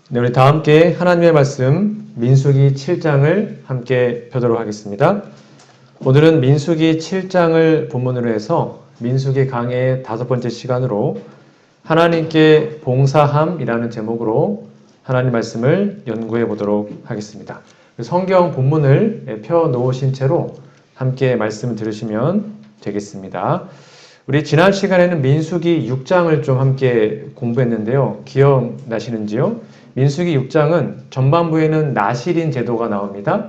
네, 우리 다 함께 하나님의 말씀 민수기 7장을 함께 펴도록 하겠습니다. 오늘은 민수기 7장을 본문으로 해서 민수기 강의 5번째 시간으로 하나님께 봉사함이라는 제목으로 하나님 말씀을 연구해 보도록 하겠습니다. 성경 본문을 펴 놓으신 채로 함께 말씀을 들으시면 되겠습니다. 우리 지난 시간에는 민수기 6장을 좀 함께 공부했는데요. 기억나시는지요? 민수기 6장은 전반부에는 나실인 제도가 나옵니다.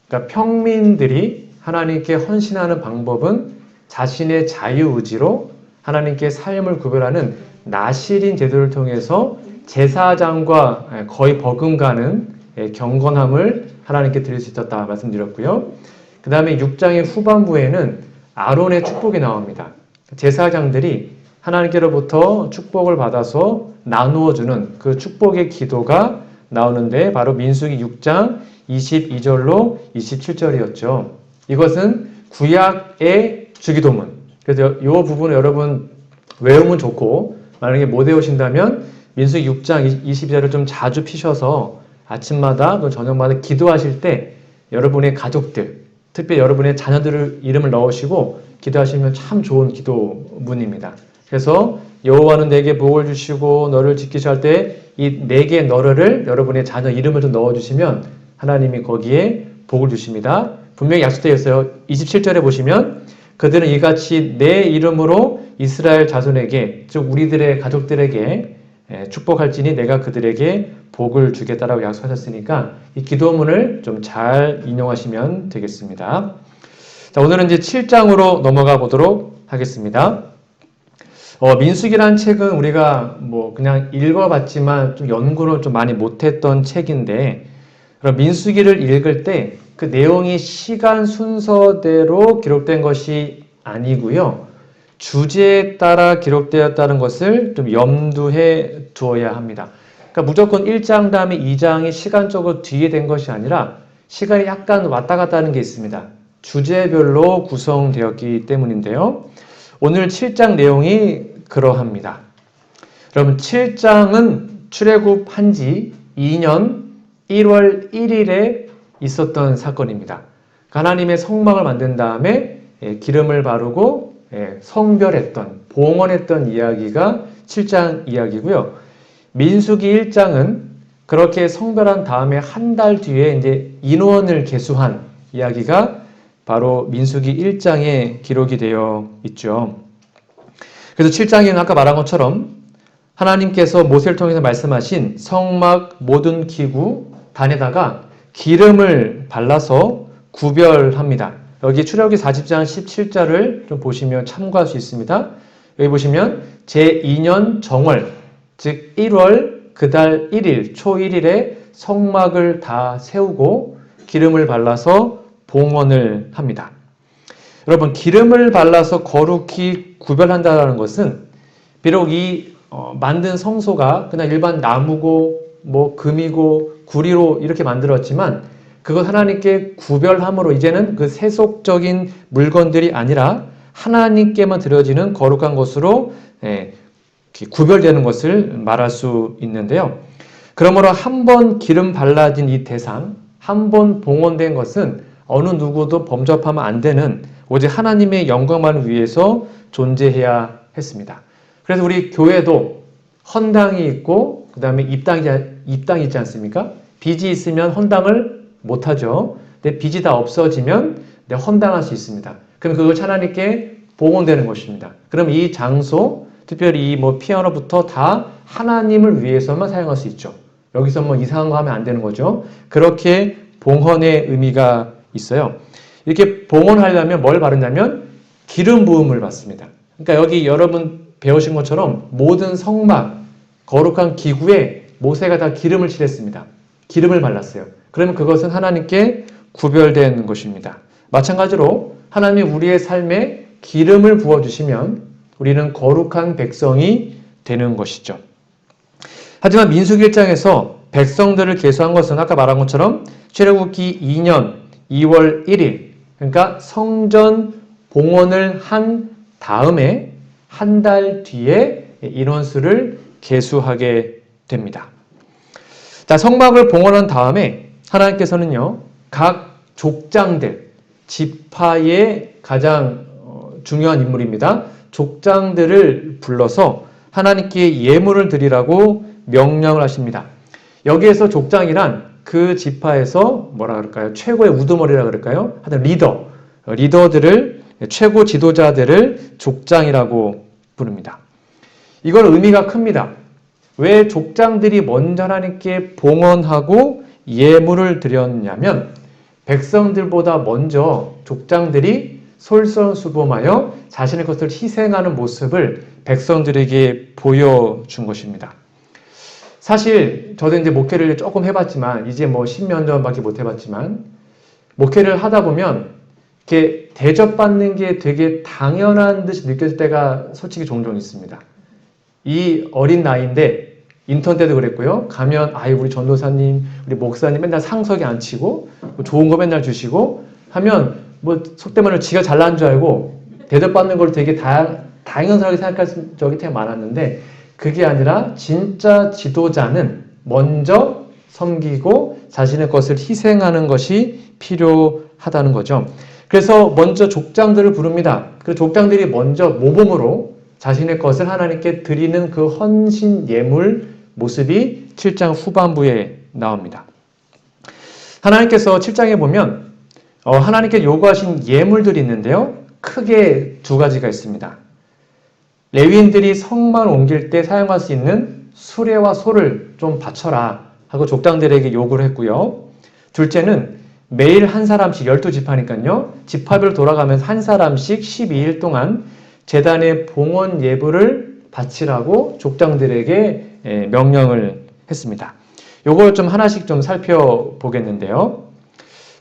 그러니까 평민들이 하나님께 헌신하는 방법은 자신의 자유의지로 하나님께 삶을 구별하는 나실인 제도를 통해서 제사장과 거의 버금가는 경건함을 하나님께 드릴 수 있었다 말씀드렸고요. 그 다음에 6장의 후반부에는 아론의 축복이 나옵니다. 제사장들이 하나님께로부터 축복을 받아서 나누어주는 그 축복의 기도가 나오는데 바로 민수기 6장 22절로 27절이었죠. 이것은 구약의 주기도문. 그래서 이 부분을 여러분 외우면 좋고 만약에 못 외우신다면 민수기 6장 22절을 좀 자주 피셔서 아침마다 또 저녁마다 기도하실 때 여러분의 가족들, 특별히 여러분의 자녀들을 이름을 넣으시고 기도하시면 참 좋은 기도문입니다. 그래서 여호와는 내게 복을 주시고 너를 지키셔 할 때 이 내게 너를 여러분의 자녀 이름을 좀 넣어주시면 하나님이 거기에 복을 주십니다. 분명히 약속되어 있어요. 27절에 보시면 그들은 이같이 내 이름으로 이스라엘 자손에게 즉 우리들의 가족들에게 축복할지니 내가 그들에게 복을 주겠다라고 약속하셨으니까 이 기도문을 좀 잘 인용하시면 되겠습니다. 자, 오늘은 이제 7장으로 넘어가 보도록 하겠습니다. 민수기라는 책은 우리가 그냥 읽어봤지만 좀 연구를 좀 많이 못했던 책인데, 그럼 민수기를 읽을 때 그 내용이 시간 순서대로 기록된 것이 아니고요. 주제에 따라 기록되었다는 것을 좀 염두해 두어야 합니다. 그러니까 무조건 1장 다음에 2장이 시간적으로 뒤에 된 것이 아니라 시간이 약간 왔다 갔다 하는 게 있습니다. 주제별로 구성되었기 때문인데요. 오늘 7장 내용이 그러합니다. 여러분 7장은 출애굽한 지 2년 1월 1일에 있었던 사건입니다. 하나님의 성막을 만든 다음에 기름을 바르고 성별했던, 봉헌했던 이야기가 7장 이야기고요. 민수기 1장은 그렇게 성별한 다음에 한 달 뒤에 이제 인원을 계수한 이야기가 바로 민수기 1장에 기록이 되어 있죠. 그래서 7장에는 아까 말한 것처럼 하나님께서 모세를 통해서 말씀하신 성막 모든 기구 단에다가 기름을 발라서 구별합니다. 여기 출애굽기 40장 17절을 좀 보시면 참고할 수 있습니다. 여기 보시면 제2년 정월 즉 1월 그달 1일 초 1일에 성막을 다 세우고 기름을 발라서 봉헌을 합니다. 여러분 기름을 발라서 거룩히 구별한다는 것은 비록 이 만든 성소가 그냥 일반 나무고 금이고 구리로 이렇게 만들었지만 그것 하나님께 구별함으로 이제는 그 세속적인 물건들이 아니라 하나님께만 드려지는 거룩한 것으로 구별되는 것을 말할 수 있는데요. 그러므로 한 번 기름 발라진 이 대상, 한 번 봉헌된 것은 어느 누구도 범접하면 안 되는 오직 하나님의 영광만을 위해서 존재해야 했습니다. 그래서 우리 교회도 헌당이 있고 그 다음에 입당이 있지 않습니까? 빚이 있으면 헌당을 못하죠. 근데 빚이 다 없어지면 헌당할 수 있습니다. 그럼 그걸 하나님께 봉헌되는 것입니다. 그럼 이 장소, 특별히 이 피아노부터 다 하나님을 위해서만 사용할 수 있죠. 여기서 이상한 거 하면 안 되는 거죠. 그렇게 봉헌의 의미가 있어요. 이렇게 봉헌하려면 뭘 바르냐면 기름 부음을 받습니다. 그러니까 여기 여러분 배우신 것처럼 모든 성막, 거룩한 기구에 모세가 다 기름을 칠했습니다. 기름을 발랐어요. 그러면 그것은 하나님께 구별된 것입니다. 마찬가지로 하나님이 우리의 삶에 기름을 부어주시면 우리는 거룩한 백성이 되는 것이죠. 하지만 민수기 1장에서 백성들을 계수한 것은 아까 말한 것처럼 출애굽기 2년 2월 1일 그러니까 성전 봉헌을 한 다음에 한 달 뒤에 인원수를 계수하게 됩니다. 자, 성막을 봉헌한 다음에 하나님께서는요, 각 족장들, 지파의 가장 중요한 인물입니다. 족장들을 불러서 하나님께 예물을 드리라고 명령을 하십니다. 여기에서 족장이란 그 지파에서 뭐라 그럴까요? 최고의 우두머리라 그럴까요? 하여튼 리더들을, 최고 지도자들을 족장이라고 부릅니다. 이건 의미가 큽니다. 왜 족장들이 먼저 하나님께 봉헌하고 예물을 드렸냐면 백성들보다 먼저 족장들이 솔선수범하여 자신의 것을 희생하는 모습을 백성들에게 보여준 것입니다. 사실 저도 이제 목회를 조금 해봤지만 이제 뭐 10년 전밖에 못 해봤지만 목회를 하다 보면 이렇게 대접받는 게 되게 당연한 듯이 느껴질 때가 솔직히 종종 있습니다. 이 어린 나이인데 인턴 때도 그랬고요. 가면 우리 전도사님, 우리 목사님 맨날 상석에 앉히고 뭐 좋은 거 맨날 주시고 하면 뭐 속된 말로 지가 잘난 줄 알고 대접받는 걸 되게 당연하게 생각할 적이 되게 많았는데 그게 아니라 진짜 지도자는 먼저 섬기고 자신의 것을 희생하는 것이 필요하다는 거죠. 그래서 먼저 족장들을 부릅니다. 그 족장들이 먼저 모범으로 자신의 것을 하나님께 드리는 그 헌신 예물 모습이 7장 후반부에 나옵니다. 하나님께서 7장에 보면 하나님께 요구하신 예물들이 있는데요. 크게 두 가지가 있습니다. 레위인들이 성만 옮길 때 사용할 수 있는 수레와 소를 좀 바쳐라 하고 족장들에게 요구를 했고요. 둘째는 매일 한 사람씩 12지파니까요. 지파별 돌아가면서 한 사람씩 12일 동안 제단의 봉헌 예물을 바치라고 족장들에게 명령을 했습니다. 요걸 좀 하나씩 좀 살펴보겠는데요.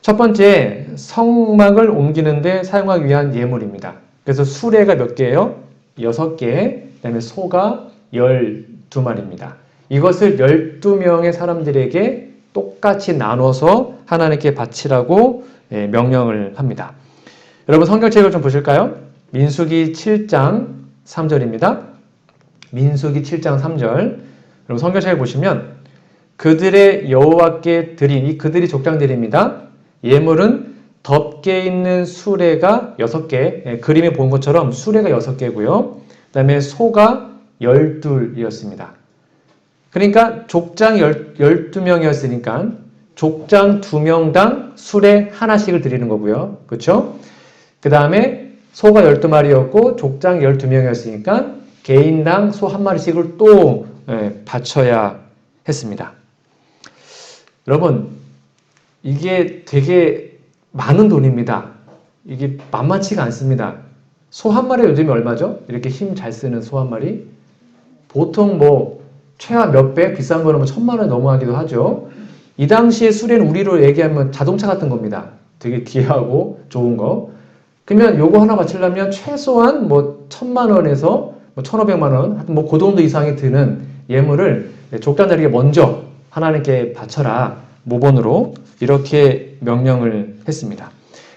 첫 번째, 성막을 옮기는데 사용하기 위한 예물입니다. 그래서 수레가 몇 개예요? 6개, 그 다음에 소가 12마리입니다. 이것을 12명의 사람들에게 똑같이 나눠서 하나님께 바치라고 명령을 합니다. 여러분 성경책을 좀 보실까요? 민수기 7장 3절입니다. 민수기 7장 3절. 여러분 성경책을 보시면 그들의 여호와께 드린 이 그들이 족장들입니다. 예물은 덮개 있는 수레가 6개, 그림에 본 것처럼 수레가 6개고요. 그 다음에 소가 12이었습니다. 그러니까 족장 12명이었으니까 족장 2명당 수레 하나씩을 드리는 거고요. 그렇죠? 그 다음에 소가 12마리였고 족장 12명이었으니까 개인당 소 1마리씩을 또 바쳐야 했습니다. 여러분 이게 되게 많은 돈입니다. 이게 만만치가 않습니다. 소 1마리 요즘에 얼마죠? 이렇게 힘 잘 쓰는 소 1마리? 보통 뭐 최하 몇 배? 비싼 거는 뭐 1,000만 원 넘어가기도 하죠. 이 당시에 수레는 우리로 얘기하면 자동차 같은 겁니다. 되게 귀하고 좋은 거. 그러면 요거 하나 바치려면 최소한 뭐 1,000만 원에서 뭐 1,500만 원, 하여튼 뭐 그 정도 이상이 드는 예물을 족장들에게 먼저 하나님께 바쳐라. 모본으로 이렇게 명령을 했습니다.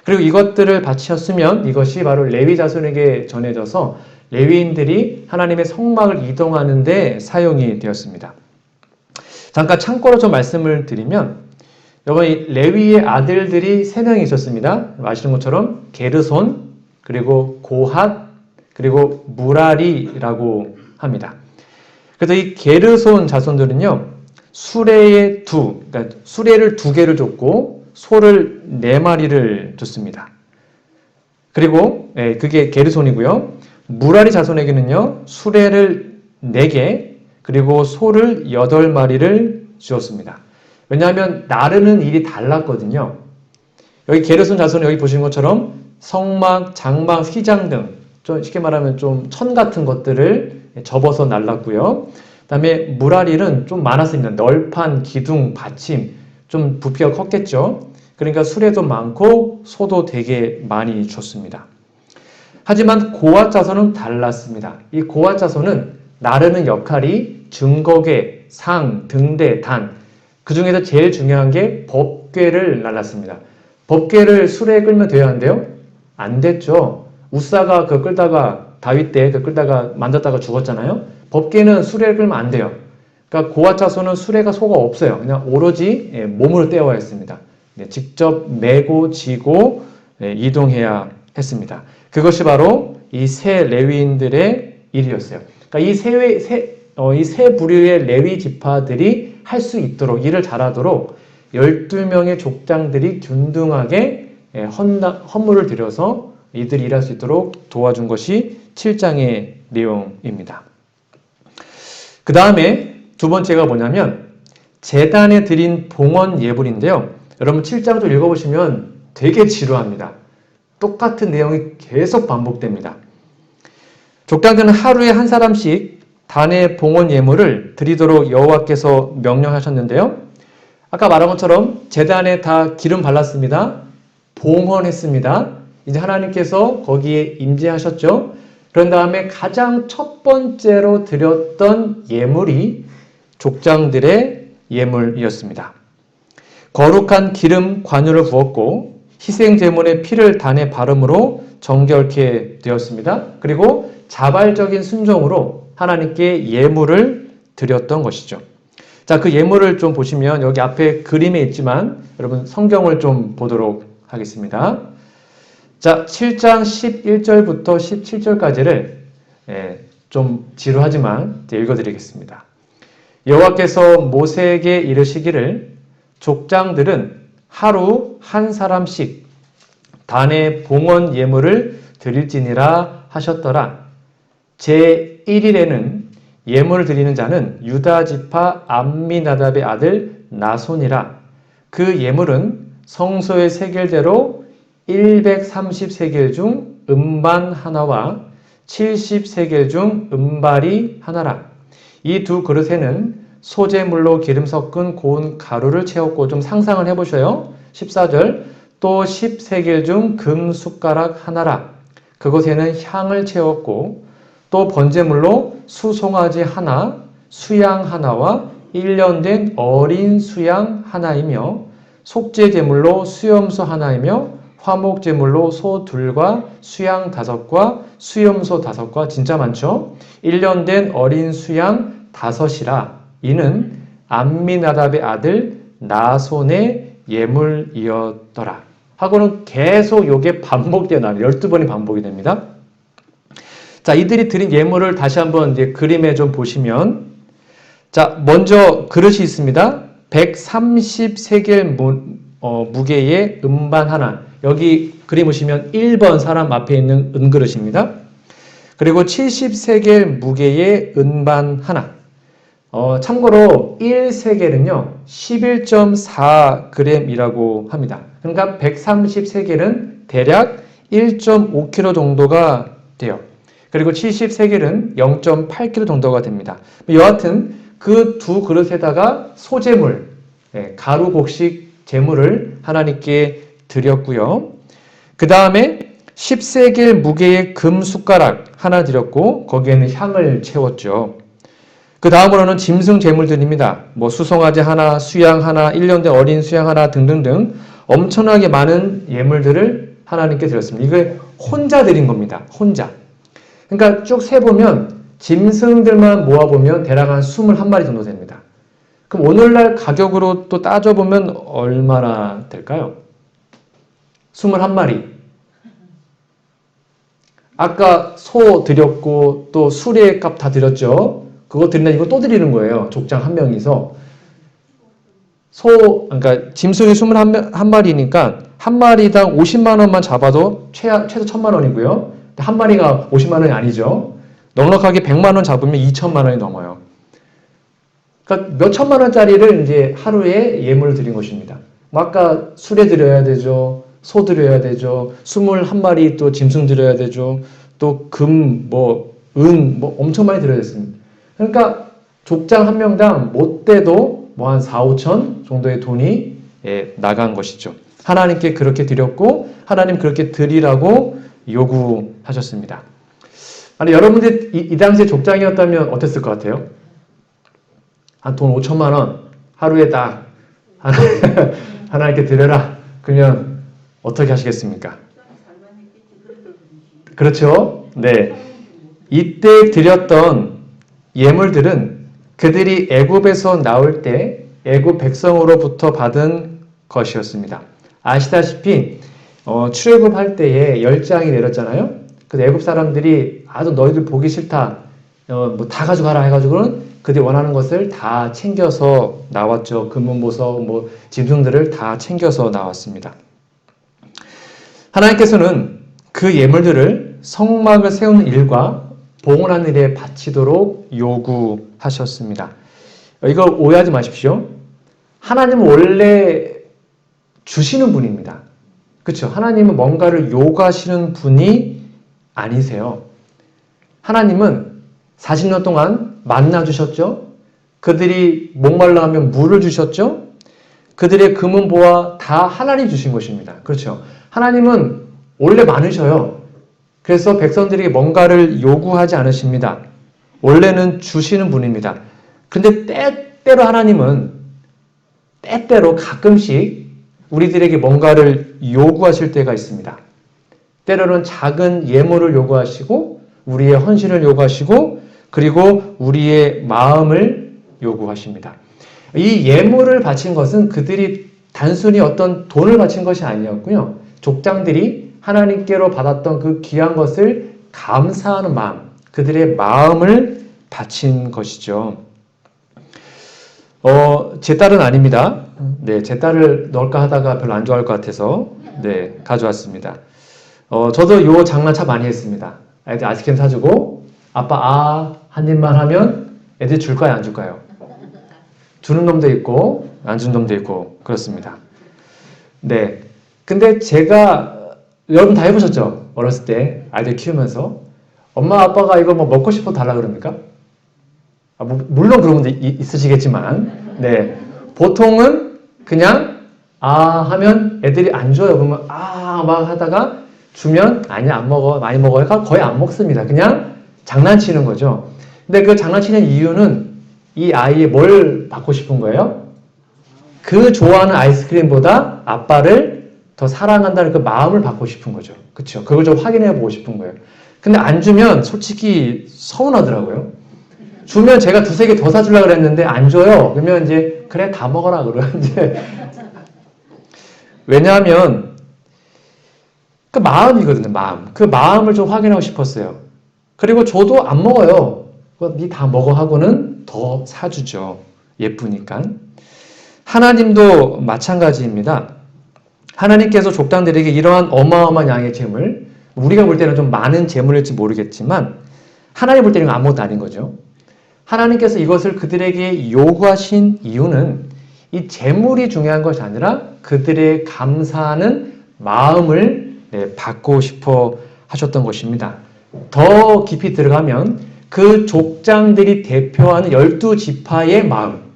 그리고 이것들을 바치었으면 이것이 바로 레위 자손에게 전해져서 레위인들이 하나님의 성막을 이동하는 데 사용이 되었습니다. 잠깐 참고로 좀 말씀을 드리면 여러분 레위의 아들들이 3명이 있었습니다. 아시는 것처럼 게르손, 그리고 고핫, 그리고 무라리라고 합니다. 그래서 이 게르손 자손들은요. 그러니까 수레를 2개를 줬고 소를 4마리를 줬습니다. 그리고 그게 게르손이고요. 무라리 자손에게는요. 수레를 4개 그리고 소를 8마리를 주었습니다. 왜냐하면 나르는 일이 달랐거든요. 여기 게르손 자손은 여기 보시는 것처럼 성막, 장막, 휘장 등 좀 쉽게 말하면 좀 천 같은 것들을 접어서 날랐고요. 그 다음에 무라리는 좀 많았습니다. 널판, 기둥, 받침 좀 부피가 컸겠죠. 그러니까 수레도 많고 소도 되게 많이 줬습니다. 하지만 고핫 자손은 달랐습니다. 이 고핫 자손은 나르는 역할이 증거궤, 상, 등대, 단 그 중에서 제일 중요한 게 법궤를 날랐습니다. 법궤를 수레에 끌면 돼야 한대요? 안 됐죠. 우사가 그 끌다가 다윗 때 그 끌다가 만졌다가 죽었잖아요. 법궤는 수레를 끌면 안 돼요. 그러니까 고아차소는 수레가 소가 없어요. 그냥 오로지 몸으로 떼어야 했습니다. 직접 메고 지고 이동해야 했습니다. 그것이 바로 이 세 레위인들의 일이었어요. 그러니까 이 세 부류의 레위 지파들이 할 수 있도록, 일을 잘하도록 12명의 족장들이 균등하게 헌물을 들여서 이들이 일할 수 있도록 도와준 것이 7장의 내용입니다. 그 다음에 두 번째가 뭐냐면 제단에 드린 봉헌 예물인데요. 여러분 7장 좀 읽어보시면 되게 지루합니다. 똑같은 내용이 계속 반복됩니다. 족장들은 하루에 한 사람씩 단의 봉헌 예물을 드리도록 여호와께서 명령하셨는데요. 아까 말한 것처럼 제단에 다 기름 발랐습니다. 봉헌했습니다. 이제 하나님께서 거기에 임재하셨죠. 그런 다음에 가장 첫 번째로 드렸던 예물이 족장들의 예물이었습니다. 거룩한 기름 관유를 부었고 희생 제물의 피를 단에 바름으로 정결케 되었습니다. 그리고 자발적인 순종으로 하나님께 예물을 드렸던 것이죠. 자, 그 예물을 좀 보시면 여기 앞에 그림에 있지만 여러분 성경을 좀 보도록 하겠습니다. 자, 7장 11절부터 17절까지를 좀 지루하지만 읽어드리겠습니다. 여호와께서 모세에게 이르시기를 족장들은 하루 한 사람씩 단의 봉헌 예물을 드릴지니라 하셨더라. 제1일에는 예물을 드리는 자는 유다 지파 암미나답의 아들 나손이라. 그 예물은 성소의 세겔대로 130세겔 중 음반 하나와 70세겔 중 음발이 하나라. 이 두 그릇에는 소재물로 기름 섞은 고운 가루를 채웠고, 좀 상상을 해보셔요. 14절, 또 10세겔 중 금 숟가락 하나라. 그것에는 향을 채웠고, 또 번제물로 수송아지 하나, 수양 하나와 1년 된 어린 수양 하나이며, 속죄제물로 수염소 하나이며, 화목제물로 소 둘과 수양 5과 수염소 5과, 진짜 많죠? 1년 된 어린 수양 5이라. 이는 암미나답의 아들 나손의 예물이었더라. 하고는 계속 요게 반복되어 나와요. 12번이 반복이 됩니다. 자, 이들이 드린 예물을 다시 한번 이제 그림에 좀 보시면, 자, 먼저 그릇이 있습니다. 130세겔 무게의 음반 하나. 여기 그림 보시면 1번 사람 앞에 있는 은그릇입니다. 그리고 70세겔 무게의 은반 하나. 참고로 1세겔은요 11.4g이라고 합니다. 그러니까 130세겔은 대략 1.5kg 정도가 돼요. 그리고 70세겔은 0.8kg 정도가 됩니다. 여하튼 그 두 그릇에다가 소제물, 가루 곡식 제물을 하나님께 드렸고요. 그 다음에 10세겔 무게의 금 숟가락 하나 드렸고, 거기에는 향을 채웠죠. 그 다음으로는 짐승 제물들입니다. 뭐 수송아지 하나, 수양 하나, 1년 된 어린 수양 하나 등등등 엄청나게 많은 예물들을 하나님께 드렸습니다. 이걸 혼자 드린 겁니다. 혼자. 그러니까 쭉 세보면 짐승들만 모아보면 대략 한 21마리 정도 됩니다. 그럼 오늘날 가격으로 또 따져보면 얼마나 될까요? 21마리. 아까 소 드렸고 또 수레 값 다 드렸죠. 그거 드린다, 이거 또 드리는 거예요. 족장 한 명이서. 그러니까 짐승이 21마리니까 한 마리당 50만 원만 잡아도 최소 1000만 원이고요. 한 마리가 50만 원이 아니죠. 넉넉하게 100만 원 잡으면 2천만 원이 넘어요. 그러니까 몇 천만 원짜리를 이제 하루에 예물을 드린 것입니다. 뭐 아까 수레 드려야 되죠. 소 드려야 되죠. 21마리 또 짐승 드려야 되죠. 또 금, 은, 엄청 많이 드려야 됐습니다. 그러니까 족장 한 명당 못돼도 뭐 한 4, 5천 정도의 돈이 나간 것이죠. 하나님께 그렇게 드렸고 하나님 그렇게 드리라고 요구하셨습니다. 아니, 여러분들 이 당시에 족장이었다면 어땠을 것 같아요? 한 돈 5천만 원 하루에 딱 하나님께 드려라. 그러면 어떻게 하시겠습니까? 그렇죠? 네. 이때 드렸던 예물들은 그들이 애굽에서 나올 때 애굽 백성으로부터 받은 것이었습니다. 아시다시피 출애굽할 때에 10장이 내렸잖아요. 그래서 애굽 사람들이 아주 너희들 보기 싫다, 뭐 다 가져가라 해가지고는 그들이 원하는 것을 다 챙겨서 나왔죠. 금은보석, 뭐 짐승들을 다 챙겨서 나왔습니다. 하나님께서는 그 예물들을 성막을 세우는 일과 봉헌하는 일에 바치도록 요구하셨습니다. 이거 오해하지 마십시오. 하나님은 원래 주시는 분입니다. 그렇죠? 하나님은 뭔가를 요구하시는 분이 아니세요. 하나님은 40년 동안 만나 주셨죠. 그들이 목말라 하면 물을 주셨죠. 그들의 금은보화 다 하나님이 주신 것입니다. 그렇죠? 하나님은 원래 많으셔요. 그래서 백성들에게 뭔가를 요구하지 않으십니다. 원래는 주시는 분입니다. 그런데 때때로 하나님은 때때로 가끔씩 우리들에게 뭔가를 요구하실 때가 있습니다. 때로는 작은 예물을 요구하시고 우리의 헌신을 요구하시고 그리고 우리의 마음을 요구하십니다. 이 예물을 바친 것은 그들이 단순히 어떤 돈을 바친 것이 아니었고요. 족장들이 하나님께로 받았던 그 귀한 것을 감사하는 마음, 그들의 마음을 바친 것이죠. 제 딸은 아닙니다. 네, 제 딸을 넣을까 하다가 별로 안 좋아할 것 같아서 네, 가져왔습니다. 저도 요 장난 참 많이 했습니다. 애들 아이스크림 사주고 아빠 한 입만 하면 애들이 줄까요, 안 줄까요? 주는 놈도 있고 안 주는 놈도 있고 그렇습니다. 네, 근데 제가 여러분 다 해보셨죠? 어렸을 때 아이들 키우면서 엄마 아빠가 이거 뭐 먹고 싶어 달라 그럽니까? 물론 그런 분도 있으시겠지만 네, 보통은 그냥 하면 애들이 안 줘요. 그러면 막 하다가 주면 아니 안 먹어, 많이 먹어요. 거의 안 먹습니다. 그냥 장난치는 거죠. 근데 그 장난치는 이유는 이 아이의 뭘 받고 싶은 거예요? 그 좋아하는 아이스크림보다 아빠를 더 사랑한다는 그 마음을 받고 싶은 거죠. 그렇죠? 그걸 좀 확인해 보고 싶은 거예요. 근데 안 주면 솔직히 서운하더라고요. 주면 제가 두세 개 더 사주려고 그랬는데 안 줘요. 그러면 이제 그래 다 먹어라 그러요. 이제 왜냐하면 그 마음이거든요. 마음. 그 마음을 좀 확인하고 싶었어요. 그리고 저도 안 먹어요. 니 다 먹어 하고는 더 사주죠. 예쁘니까. 하나님도 마찬가지입니다. 하나님께서 족장들에게 이러한 어마어마한 양의 재물, 우리가 볼 때는 좀 많은 재물일지 모르겠지만 하나님 볼 때는 아무것도 아닌 거죠. 하나님께서 이것을 그들에게 요구하신 이유는 이 재물이 중요한 것이 아니라 그들의 감사하는 마음을 받고 싶어 하셨던 것입니다. 더 깊이 들어가면 그 족장들이 대표하는 12지파의 마음.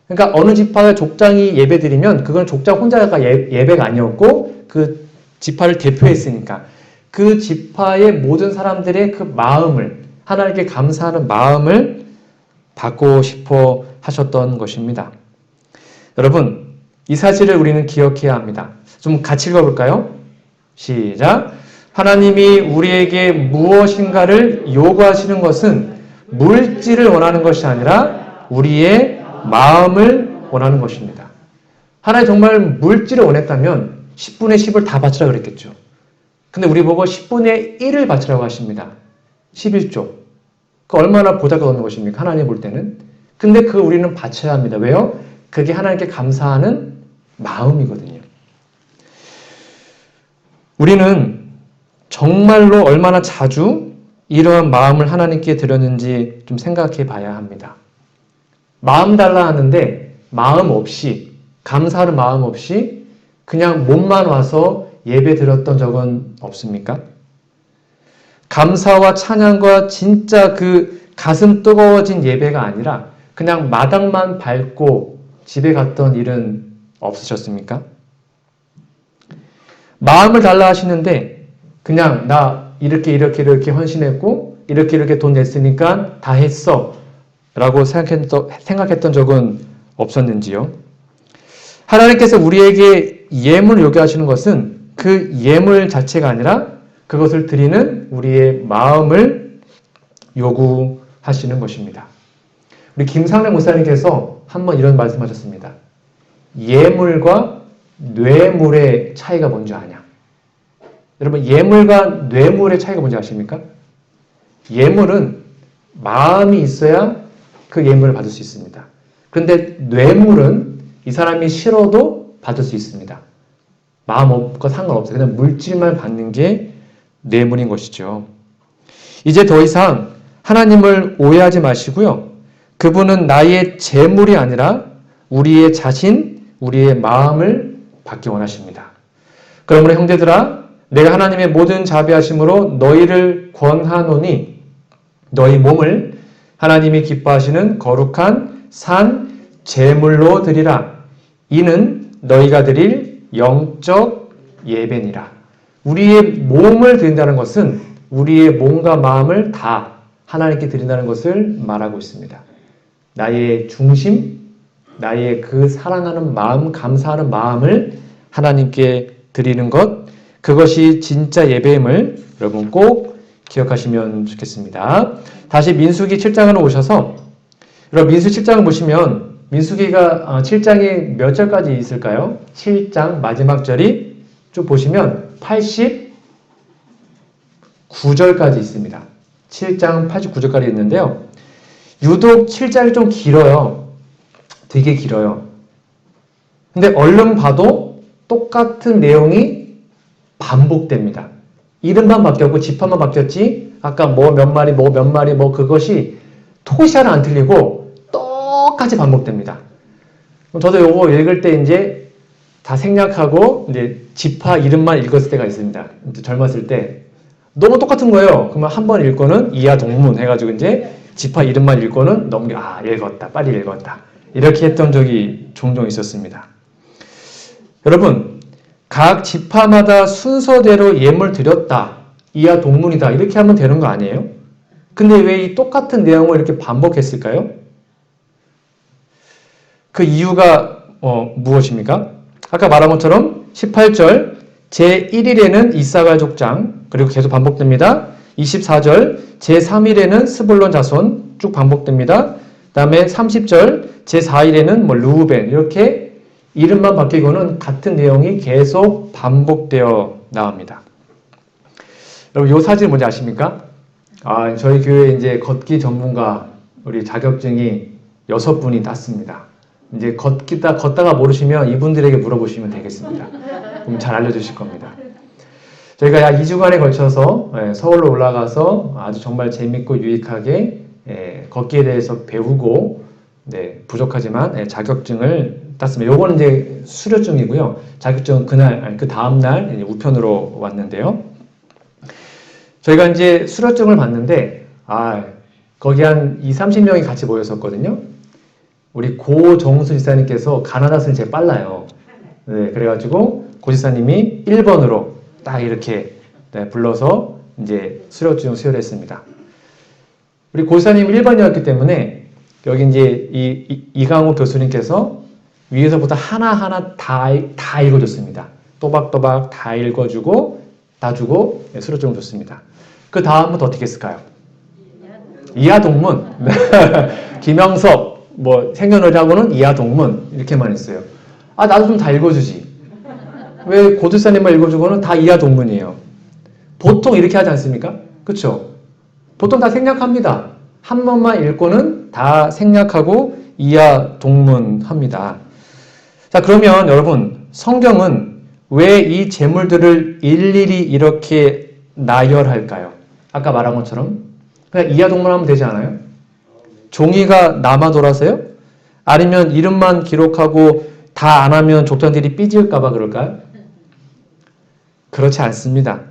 그러니까 어느 지파의 족장이 예배드리면 그건 족장 혼자가 예배가 아니었고 그 지파를 대표했으니까 그 지파의 모든 사람들의 그 마음을 하나님께 감사하는 마음을 받고 싶어 하셨던 것입니다. 여러분, 이 사실을 우리는 기억해야 합니다. 좀 같이 읽어볼까요? 시작! 하나님이 우리에게 무엇인가를 요구하시는 것은 물질을 원하는 것이 아니라 우리의 마음을 원하는 것입니다. 하나님 정말 물질을 원했다면 10분의 10을 다 바치라 그랬겠죠. 근데 우리 보고 10분의 1을 바치라고 하십니다. 11조. 그 얼마나 보잘것없는 것입니까? 하나님 볼 때는. 근데 그 우리는 바쳐야 합니다. 왜요? 그게 하나님께 감사하는 마음이거든요. 우리는 정말로 얼마나 자주 이러한 마음을 하나님께 드렸는지 좀 생각해 봐야 합니다. 마음 달라 하는데 마음 없이, 감사하는 마음 없이 그냥 몸만 와서 예배 드렸던 적은 없습니까? 감사와 찬양과 진짜 그 가슴 뜨거워진 예배가 아니라 그냥 마당만 밟고 집에 갔던 일은 없으셨습니까? 마음을 달라 하시는데 그냥 나 이렇게 헌신했고 이렇게 돈 냈으니까 다 했어 라고 생각했던 적은 없었는지요? 하나님께서 우리에게 예물을 요구하시는 것은 그 예물 자체가 아니라 그것을 드리는 우리의 마음을 요구하시는 것입니다. 우리 김상래 목사님께서 한번 이런 말씀하셨습니다. 예물과 뇌물의 차이가 뭔지 아냐? 여러분, 예물과 뇌물의 차이가 뭔지 아십니까? 예물은 마음이 있어야 그 예물을 받을 수 있습니다. 그런데 뇌물은 이 사람이 싫어도 받을 수 있습니다. 마음 없고 상관없어요. 그냥 물질만 받는 게 뇌물인 것이죠. 이제 더 이상 하나님을 오해하지 마시고요. 그분은 나의 재물이 아니라 우리의 자신, 우리의 마음을 받기 원하십니다. 그러므로 형제들아, 내가 하나님의 모든 자비하심으로 너희를 권하노니 너희 몸을 하나님이 기뻐하시는 거룩한 산 제물로 드리라. 이는 너희가 드릴 영적 예배니라. 우리의 몸을 드린다는 것은 우리의 몸과 마음을 다 하나님께 드린다는 것을 말하고 있습니다. 나의 중심, 나의 그 사랑하는 마음, 감사하는 마음을 하나님께 드리는 것, 그것이 진짜 예배임을 여러분 꼭 기억하시면 좋겠습니다. 다시 민수기 7장으로 오셔서 여러분 민수기 7장을 보시면 민수기가 7장이 몇 절까지 있을까요? 7장 마지막 절이 쭉 보시면 89절까지 있습니다. 7장 89절까지 있는데요. 유독 7장이 좀 길어요. 되게 길어요. 근데 얼른 봐도 똑같은 내용이 반복됩니다. 이름만 바뀌었고 지파만 바뀌었지 아까 뭐 몇 마리 뭐 그것이 토시 하나 안 틀리고 똑같이 반복됩니다. 저도 요거 읽을 때 이제 다 생략하고 이제 지파 이름만 읽었을 때가 있습니다. 젊었을 때 너무 똑같은 거예요. 그러면 한 번 읽고는 이하 동문 해가지고 이제 지파 이름만 읽고는 읽었다, 빨리 읽었다. 이렇게 했던 적이 종종 있었습니다. 여러분, 각 지파마다 순서대로 예물 드렸다, 이하 동문이다 이렇게 하면 되는 거 아니에요? 근데 왜 이 똑같은 내용을 이렇게 반복했을까요? 그 이유가 무엇입니까? 아까 말한 것처럼 18절 제1일에는 이사갈 족장, 그리고 계속 반복됩니다. 24절 제3일에는 스불론 자손 쭉 반복됩니다. 그 다음에 30절 제4일에는 르우벤, 이렇게 이름만 바뀌고는 같은 내용이 계속 반복되어 나옵니다. 여러분, 이 사진 뭔지 아십니까? 저희 교회 이제 걷기 전문가 우리 자격증이 6분이 땄습니다. 이제 걷다가 모르시면 이분들에게 물어보시면 되겠습니다. 그럼 잘 알려주실 겁니다. 저희가 약 2주간에 걸쳐서 서울로 올라가서 아주 정말 재밌고 유익하게 걷기에 대해서 배우고, 부족하지만 자격증을 땄습니다. 요거는 이제 수료증이고요. 자격증은 그 다음날 우편으로 왔는데요. 저희가 이제 수료증을 받는데, 거기 한 20-30명이 같이 모였었거든요. 우리 고정수 지사님께서 가나다스는 제일 빨라요. 그래가지고 고 지사님이 1번으로 딱 이렇게 불러서 이제 수료증 수여를 했습니다. 우리 고 지사님이 1번이었기 때문에 여기 이제 이강호 교수님께서 위에서부터 하나하나 다 읽어줬습니다. 또박또박 다 읽어주고 다 주고 수료증을 줬습니다. 그 다음부터 어떻게 했을까요? 이하동문 김영석 생년월일하고는 이하동문 이렇게만 했어요. 나도 좀 다 읽어주지. 왜 고들사님만 읽어주고는 다 이하동문이에요. 보통 이렇게 하지 않습니까? 그렇죠? 보통 다 생략합니다. 한 번만 읽고는 다 생략하고 이하동문합니다. 자, 그러면 여러분, 성경은 왜 이 제물들을 일일이 이렇게 나열할까요? 아까 말한 것처럼 그냥 이하동문하면 되지 않아요? 종이가 남아돌아서요? 아니면 이름만 기록하고 다 안 하면 족장들이 삐질까봐 그럴까요? 그렇지 않습니다.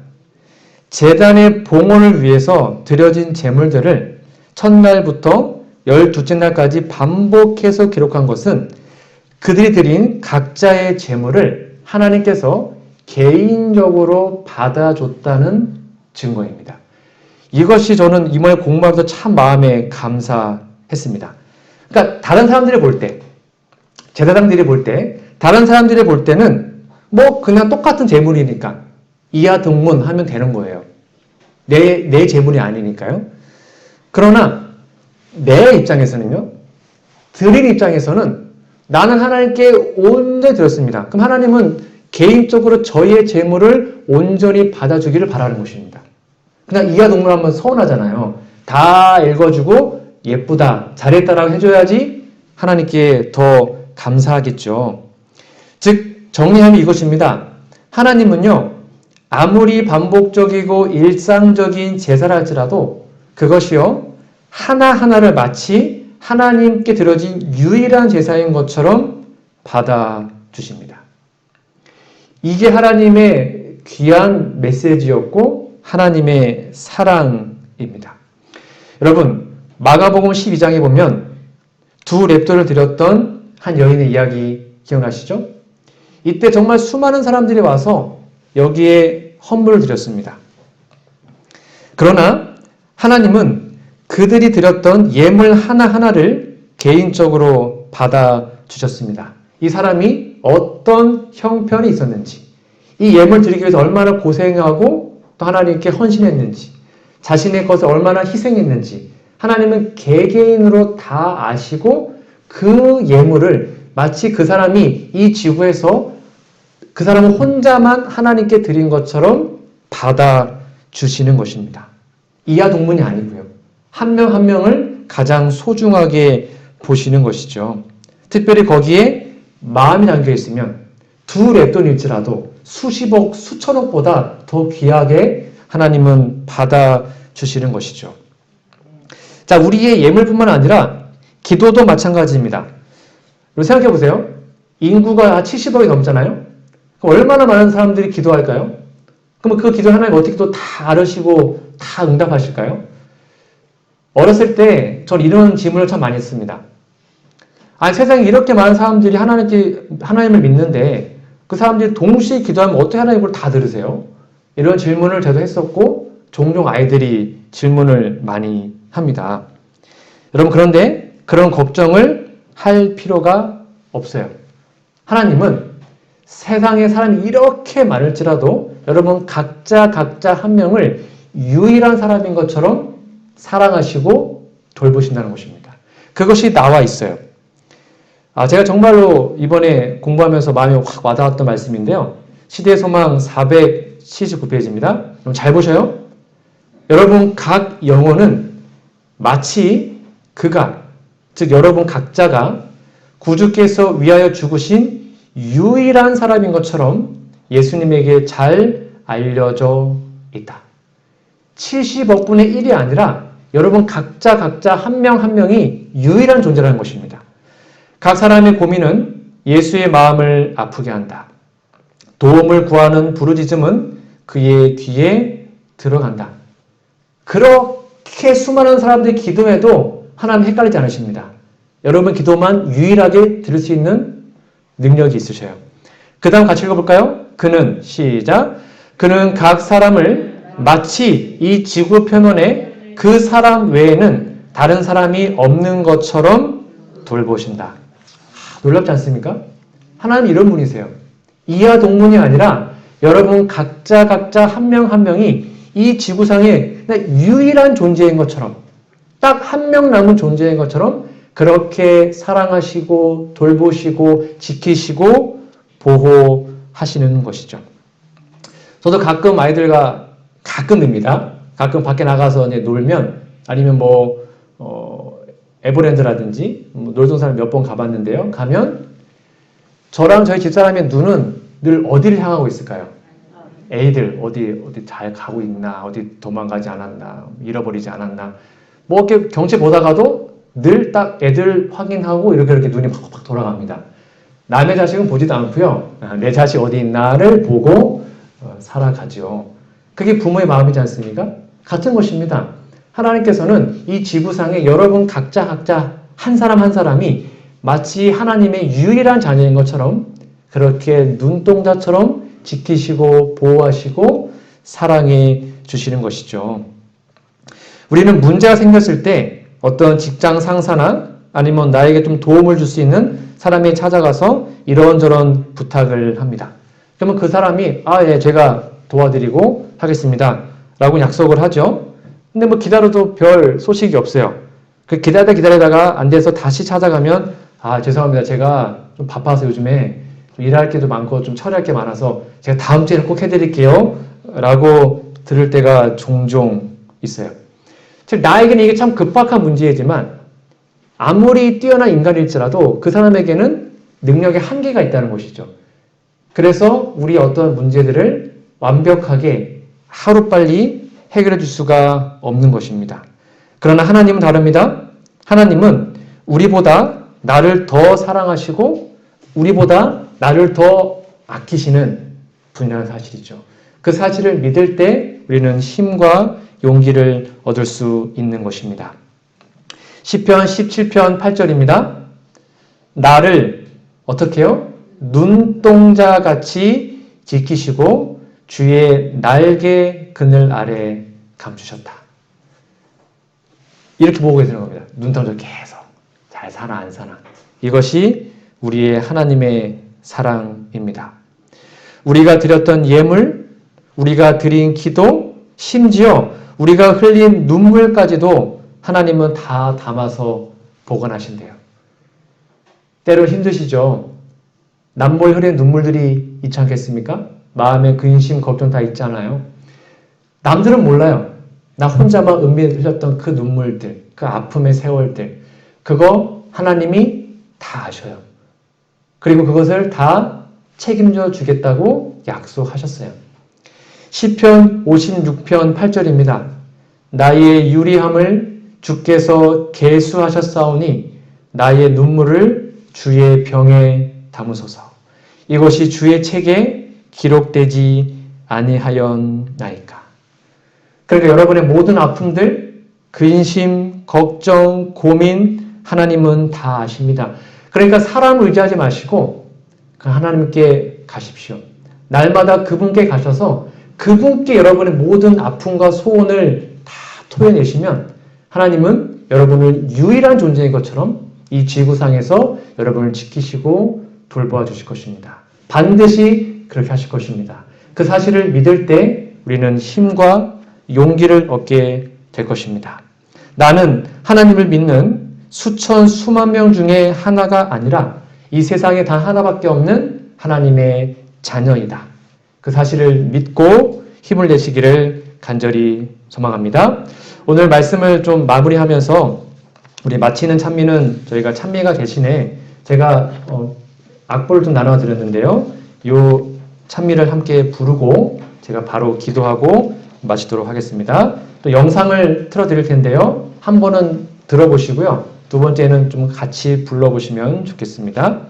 제단의 봉헌을 위해서 드려진 제물들을 첫날부터 12째 날까지 반복해서 기록한 것은 그들이 드린 각자의 제물을 하나님께서 개인적으로 받아줬다는 증거입니다. 이것이 저는 이번에 공부하면서 참 마음에 감사했습니다. 그러니까 다른 사람들이 볼 때, 제사장들이 볼 때, 다른 사람들이 볼 때는 그냥 똑같은 제물이니까 이하동문 하면 되는 거예요. 내 제물이 아니니까요. 그러나 내 입장에서는요, 드린 입장에서는 나는 하나님께 온전히 드렸습니다. 그럼 하나님은 개인적으로 저희의 재물을 온전히 받아주기를 바라는 것입니다. 그냥 이하 동물 하면 서운하잖아요. 다 읽어주고 예쁘다, 잘했다라고 해줘야지 하나님께 더 감사하겠죠. 즉 정리하면 이것입니다. 하나님은요, 아무리 반복적이고 일상적인 제사를 할지라도 그것이요, 하나하나를 마치 하나님께 드려진 유일한 제사인 것처럼 받아주십니다. 이게 하나님의 귀한 메시지였고 하나님의 사랑입니다. 여러분, 마가복음 12장에 보면 두 랩돈을 드렸던 한 여인의 이야기 기억나시죠? 이때 정말 수많은 사람들이 와서 여기에 헌물을 드렸습니다. 그러나 하나님은 그들이 드렸던 예물 하나하나를 개인적으로 받아주셨습니다. 이 사람이 어떤 형편이 있었는지, 이 예물 드리기 위해서 얼마나 고생하고 또 하나님께 헌신했는지, 자신의 것을 얼마나 희생했는지 하나님은 개개인으로 다 아시고 그 예물을 마치 그 사람이 이 지구에서 그 사람은 혼자만 하나님께 드린 것처럼 받아주시는 것입니다. 이하 동문이 아니고요. 한 명 한 명을 가장 소중하게 보시는 것이죠. 특별히 거기에 마음이 담겨 있으면 두 랩돈일지라도 수십억, 수천억보다 더 귀하게 하나님은 받아주시는 것이죠. 자, 우리의 예물뿐만 아니라 기도도 마찬가지입니다. 생각해 보세요. 인구가 70억이 넘잖아요. 그럼 얼마나 많은 사람들이 기도할까요? 그럼 그 기도 하나님 어떻게 또 다 알으시고 다 응답하실까요? 어렸을 때 전 이런 질문을 참 많이 했습니다. 아니, 세상에 이렇게 많은 사람들이 하나님을 믿는데 그 사람들이 동시에 기도하면 어떻게 하나님을 다 들으세요? 이런 질문을 저도 했었고 종종 아이들이 질문을 많이 합니다. 여러분, 그런데 그런 걱정을 할 필요가 없어요. 하나님은 세상에 사람이 이렇게 많을지라도 여러분 각자 한 명을 유일한 사람인 것처럼 사랑하시고 돌보신다는 것입니다. 그것이 나와 있어요. 제가 정말로 이번에 공부하면서 마음이 확 와닿았던 말씀인데요. 시대의 소망 479페이지입니다. 그럼 잘 보셔요. 여러분 각 영혼은 마치 그가, 즉 여러분 각자가 구주께서 위하여 죽으신 유일한 사람인 것처럼 예수님에게 잘 알려져 있다. 70억 분의 1이 아니라 여러분 각자 한 명 한 명이 유일한 존재라는 것입니다. 각 사람의 고민은 예수의 마음을 아프게 한다. 도움을 구하는 부르짖음은 그의 귀에 들어간다. 그렇게 수많은 사람들이 기도해도 하나님 헷갈리지 않으십니다. 여러분 기도만 유일하게 들을 수 있는 능력이 있으셔요. 그 다음 같이 읽어볼까요? 그는, 시작. 그는 각 사람을 마치 이 지구 표면에 그 사람 외에는 다른 사람이 없는 것처럼 돌보신다. 놀랍지 않습니까? 하나님 이런 분이세요. 이하 동문이 아니라 여러분 각자 한 명 한 명이 이 지구상에 유일한 존재인 것처럼, 딱 한 명 남은 존재인 것처럼 그렇게 사랑하시고 돌보시고 지키시고 보호하시는 것이죠. 저도 가끔 아이들과 가끔입니다. 가끔 밖에 나가서 이제 놀면 아니면 에버랜드라든지 놀동산을 몇 번 가봤는데요. 가면 저랑 저희 집사람의 눈은 늘 어디를 향하고 있을까요? 애들 어디 잘 가고 있나, 어디 도망가지 않았나, 잃어버리지 않았나. 이렇게 경치 보다가도 늘 딱 애들 확인하고 이렇게 눈이 팍팍 돌아갑니다. 남의 자식은 보지도 않고요. 내 자식 어디 있나를 보고 살아가죠. 그게 부모의 마음이지 않습니까? 같은 것입니다. 하나님께서는 이 지구상에 여러분 각자 한 사람 한 사람이 마치 하나님의 유일한 자녀인 것처럼 그렇게 눈동자처럼 지키시고 보호하시고 사랑해 주시는 것이죠. 우리는 문제가 생겼을 때 어떤 직장 상사나 아니면 나에게 좀 도움을 줄 수 있는 사람에 찾아가서 이런저런 부탁을 합니다. 그러면 그 사람이 예, 제가 도와드리고 하겠습니다 라고 약속을 하죠. 근데 기다려도 별 소식이 없어요. 그 기다리다가 안 돼서 다시 찾아가면 죄송합니다. 제가 좀 바빠서 요즘에 좀 일할 게도 많고 좀 처리할 게 많아서 제가 다음 주에는 꼭 해드릴게요. 라고 들을 때가 종종 있어요. 즉 나에게는 이게 참 급박한 문제이지만 아무리 뛰어난 인간일지라도 그 사람에게는 능력의 한계가 있다는 것이죠. 그래서 우리 어떤 문제들을 완벽하게 하루빨리 해결해 줄 수가 없는 것입니다. 그러나 하나님은 다릅니다. 하나님은 우리보다 나를 더 사랑하시고 우리보다 나를 더 아끼시는 분이라는 사실이죠. 그 사실을 믿을 때 우리는 힘과 용기를 얻을 수 있는 것입니다. 시편 17편 8절입니다. 나를 어떻게 해요? 눈동자같이 지키시고 주의 날개 그늘 아래 감추셨다. 이렇게 보고 계시는 겁니다. 눈동자 계속 잘 사나 안 사나. 이것이 우리의 하나님의 사랑입니다. 우리가 드렸던 예물, 우리가 드린 기도, 심지어 우리가 흘린 눈물까지도 하나님은 다 담아서 보관하신대요. 때로 힘드시죠? 남몰 흘린 눈물들이 있지 않겠습니까? 마음에 근심, 걱정 다 있잖아요. 남들은 몰라요. 나 혼자만 은밀히 흘렸던 그 눈물들, 그 아픔의 세월들, 그거 하나님이 다 아셔요. 그리고 그것을 다 책임져 주겠다고 약속하셨어요. 시편 56편 8절입니다. 나의 유리함을 주께서 계수하셨사오니 나의 눈물을 주의 병에 담으소서. 이것이 주의 책에 기록되지 아니하였나이까. 그러니까 여러분의 모든 아픔들, 근심, 걱정, 고민 하나님은 다 아십니다. 그러니까 사람을 의지하지 마시고 하나님께 가십시오. 날마다 그분께 가셔서 그분께 여러분의 모든 아픔과 소원을 다 토해내시면 하나님은 여러분을 유일한 존재인 것처럼 이 지구상에서 여러분을 지키시고 돌보아 주실 것입니다. 반드시 그렇게 하실 것입니다. 그 사실을 믿을 때 우리는 힘과 용기를 얻게 될 것입니다. 나는 하나님을 믿는 수천 수만 명 중에 하나가 아니라 이 세상에 단 하나밖에 없는 하나님의 자녀이다. 그 사실을 믿고 힘을 내시기를 간절히 소망합니다. 오늘 말씀을 좀 마무리하면서 우리 마치는 찬미는 저희가 찬미가 대신에 제가 악보를 좀 나눠 드렸는데요. 이 찬미를 함께 부르고 제가 바로 기도하고 마치도록 하겠습니다. 또 영상을 틀어 드릴 텐데요. 한 번은 들어보시고요. 두 번째는 좀 같이 불러보시면 좋겠습니다.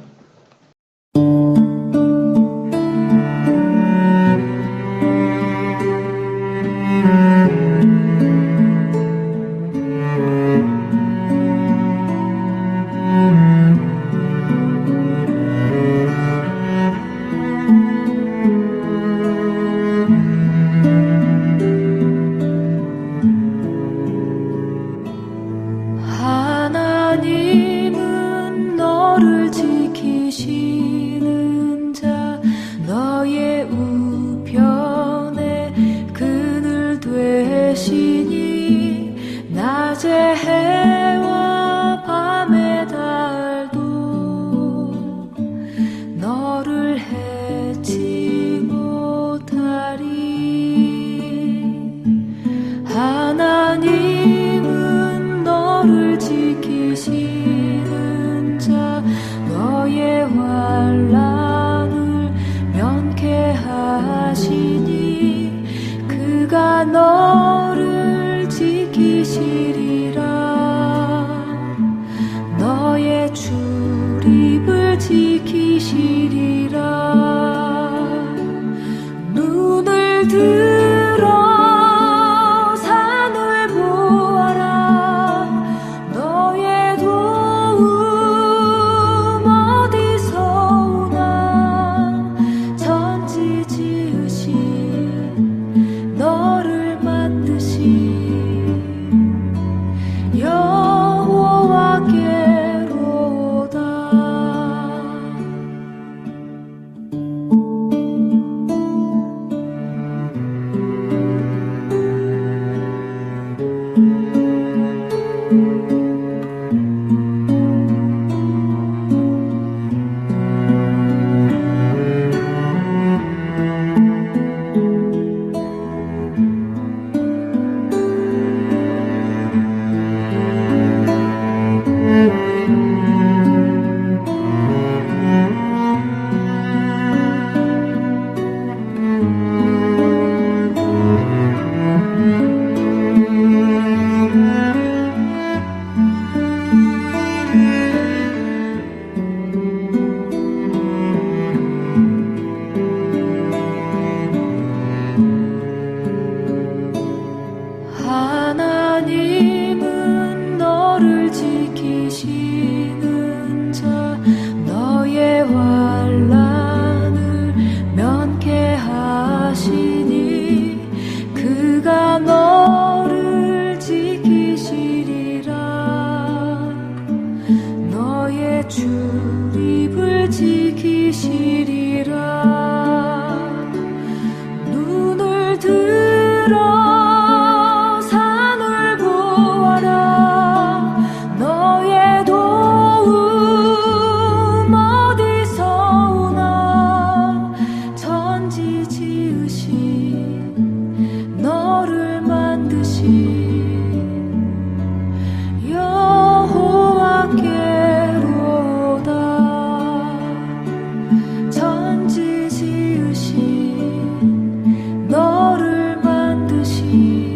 하나님은 너를 지키시는 자, 너의 우편에 그늘 되시니 낮에 해와 밤의 달도 너를 해치 못하리. 하나님은 너를 지키시는 자, 너의 환난을 면케하시니 그가 너를 지키시리라. 너의 출입을 지키시리라. 눈을 들어 산을 보아라. 너의 도움 어디서 오나. 천지 지으신 너를 만드신 여호와께로다. 출입을 지키시리라. 눈을 들어 산을 보아라. 너의 도움 어디서 오나. 천지 지으신 너를 만드신 여호와께로다. 천지 지으신 너를 만드신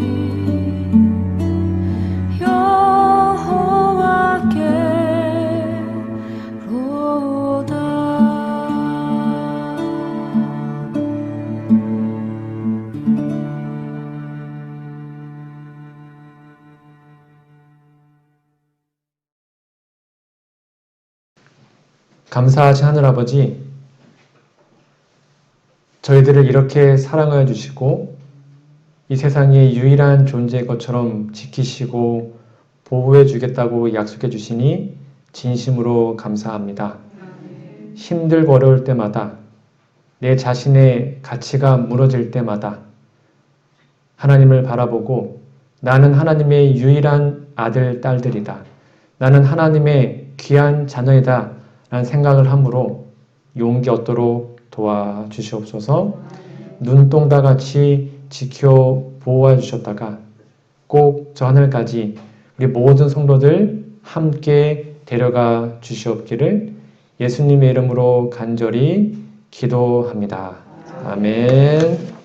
감사하신 하늘아버지, 저희들을 이렇게 사랑하여 주시고 이 세상의 유일한 존재의 것처럼 지키시고 보호해 주겠다고 약속해 주시니 진심으로 감사합니다. 힘들고 어려울 때마다, 내 자신의 가치가 무너질 때마다 하나님을 바라보고 나는 하나님의 유일한 아들, 딸들이다. 나는 하나님의 귀한 자녀이다 라는 생각을 함으로 용기 얻도록 도와주시옵소서. 눈동자같이 지켜 보호해 주셨다가 꼭 저 하늘까지 우리 모든 성도들 함께 데려가 주시옵기를 예수님의 이름으로 간절히 기도합니다. 아멘.